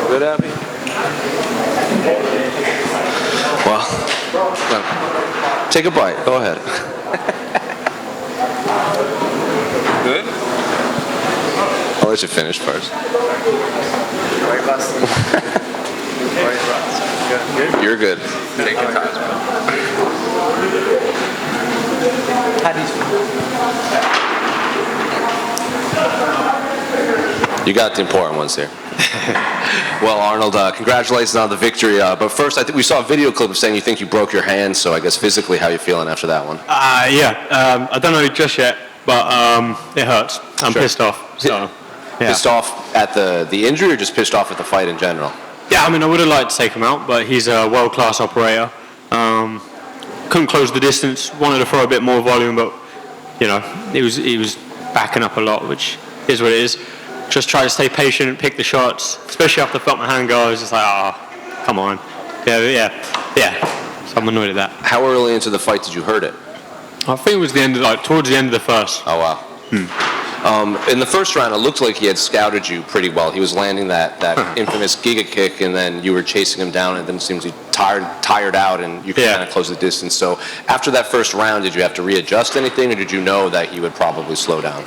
Good, Abby? Well, take a bite. Go ahead. Good? I'll let you finish first. Good? You're good. Take your time. You got the important ones here. Well, Arnold, congratulations on the victory. But first, I think we saw a video clip of saying you think you broke your hand. So I guess physically, how are you feeling after that one? Yeah. I don't know just yet, but it hurts. I'm pissed off. So, yeah. Pissed off at the injury, or just pissed off at the fight in general? Yeah, I mean, I would have liked to take him out, but he's a world-class operator. Couldn't close the distance. Wanted to throw a bit more volume, but you know, he was backing up a lot, which is what it is. Just try to stay patient, pick the shots, especially after I felt my hand go. I was just like, come on. Yeah. So I'm annoyed at that. How early into the fight did you hurt it? I think it was towards the end of the first. Oh, wow. In the first round, it looked like he had scouted you pretty well. He was landing that infamous Giga kick, and then you were chasing him down, and then it seems he tired out, and you could kind of close the distance. So after that first round, did you have to readjust anything, or did you know that he would probably slow down?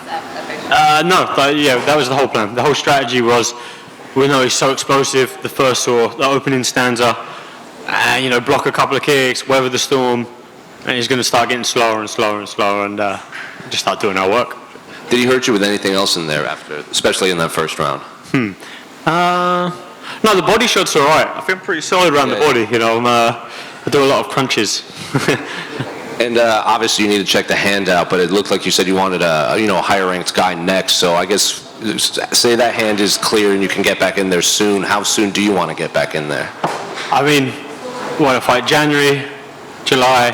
No, but that was the whole plan. The whole strategy was, we know he's so explosive, the opening stanza, block a couple of kicks, weather the storm, and he's going to start getting slower and slower and slower, and just start doing our work. Did he hurt you with anything else in there after, especially in that first round? No, the body shots are all right. I feel pretty solid around the body. I do a lot of crunches. And obviously you need to check the hand out, but it looked like you said you wanted a higher ranked guy next. So I guess say that hand is clear and you can get back in there soon. How soon do you want to get back in there? I mean, want to fight January, July,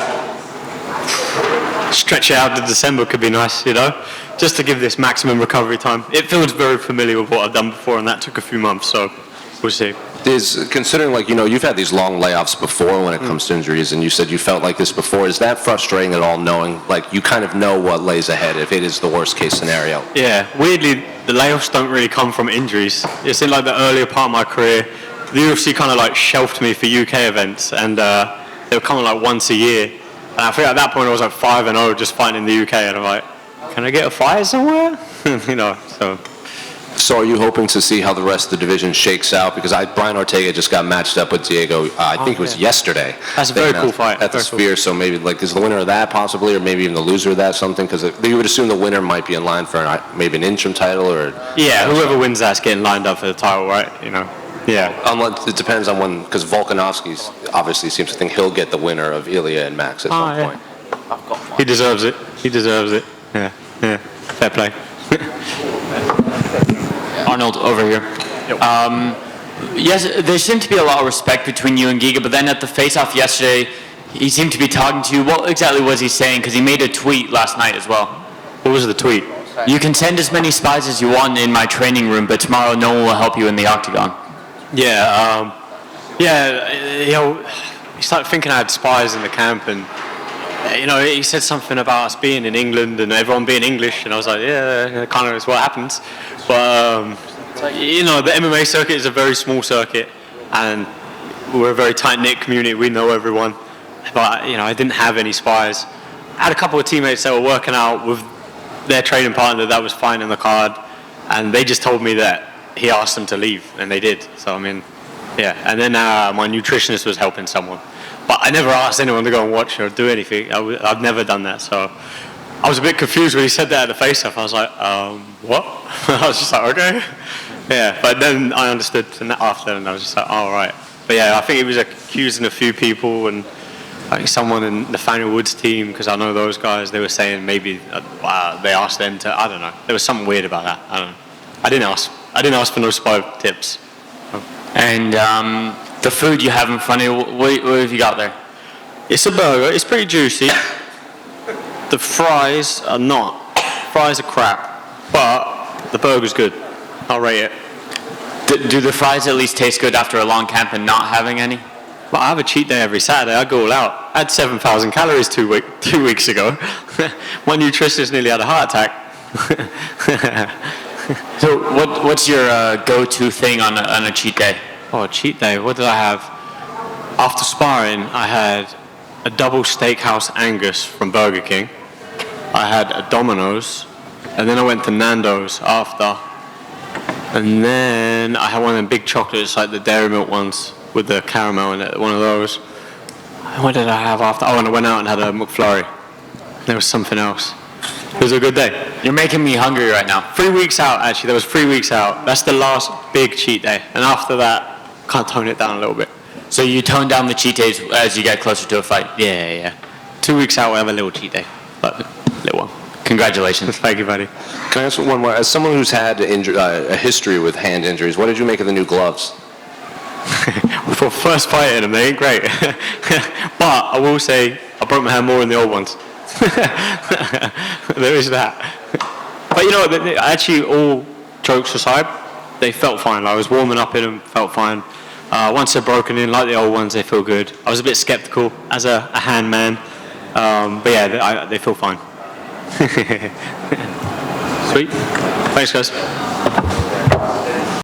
stretch it out to December could be nice, just to give this maximum recovery time. It feels very familiar with what I've done before, and that took a few months, so we'll see. Considering, you've had these long layoffs before when it comes to injuries, and you said you felt like this before. Is that frustrating at all, knowing, you kind of know what lays ahead if it is the worst case scenario? Yeah, weirdly, the layoffs don't really come from injuries. It's in, the earlier part of my career, the UFC kind of, shelved me for UK events, and they were coming, once a year. And I think at that point I was, 5-0 just fighting in the UK, and I'm like, can I get a fight somewhere? So... So are you hoping to see how the rest of the division shakes out? Because Brian Ortega just got matched up with Diego, I think it was yesterday. That's a very cool fight. At the Sphere, cool. So maybe, is the winner of that possibly, or maybe even the loser of that something? Because you would assume the winner might be in line for maybe an interim title, or... Yeah, whoever wins that's getting lined up for the title, right? Yeah. Unless, it depends on when, because Volkanovski obviously seems to think he'll get the winner of Ilya and Max at some point. I've got one. He deserves it. Yeah. Fair play. Arnold, over here. Yes, there seemed to be a lot of respect between you and Giga, but then at the face-off yesterday, he seemed to be talking to you. What exactly was he saying? Because he made a tweet last night as well. What was the tweet? You can send as many spies as you want in my training room, but tomorrow no one will help you in the octagon. Yeah, he started thinking I had spies in the camp, and he said something about us being in England and everyone being English, and I was like, yeah, kind of is what happens. But, the MMA circuit is a very small circuit, and we're a very tight-knit community. We know everyone. But, I didn't have any spies. I had a couple of teammates that were working out with their training partner that was fighting in the card, and they just told me that he asked them to leave, and they did. So, yeah. And then my nutritionist was helping someone. But I never asked anyone to go and watch or do anything. I've never done that. So I was a bit confused when he said that at the face-off. I was like, what? I was just like, okay. Yeah, but then I understood after, and I was just like, all right. But yeah, I think he was accusing a few people, and I think someone in Nathaniel Wood's team, because I know those guys, they were saying maybe they asked them to, I don't know. There was something weird about that. I don't know. I didn't ask for no spy tips. And the food you have in front of you, what have you got there? It's a burger. It's pretty juicy. The fries are not. Fries are crap. But the burger's good. I'll rate it. Do the fries at least taste good after a long camp and not having any? Well, I have a cheat day every Saturday. I go all out. I had 7,000 calories 2 weeks ago. My nutritionist nearly had a heart attack. So what's your go-to thing on a cheat day? Oh, cheat day. What did I have? After sparring, I had a double steakhouse Angus from Burger King. I had a Domino's, and then I went to Nando's after. And then I had one of them big chocolates, like the Dairy Milk ones with the caramel in it, one of those. What did I have after? Oh, and I went out and had a McFlurry. There was something else. It was a good day. You're making me hungry right now. 3 weeks out, actually. There was 3 weeks out. That's the last big cheat day. And after that, can't tone it down a little bit. So you tone down the cheat days as you get closer to a fight. Yeah. 2 weeks out, we'll have a little cheat day. But little one. Congratulations. Thank you, buddy. Can I ask one more? As someone who's had a history with hand injuries, what did you make of the new gloves? For first fighting them, they ain't great. But I will say, I broke my hand more in the old ones. There is that. But you know what, actually, all jokes aside, they felt fine. Like, I was warming up in them, felt fine. Once they're broken in, like the old ones, they feel good. I was a bit skeptical as a hand man. But yeah, they feel fine. Sweet. Thanks, guys.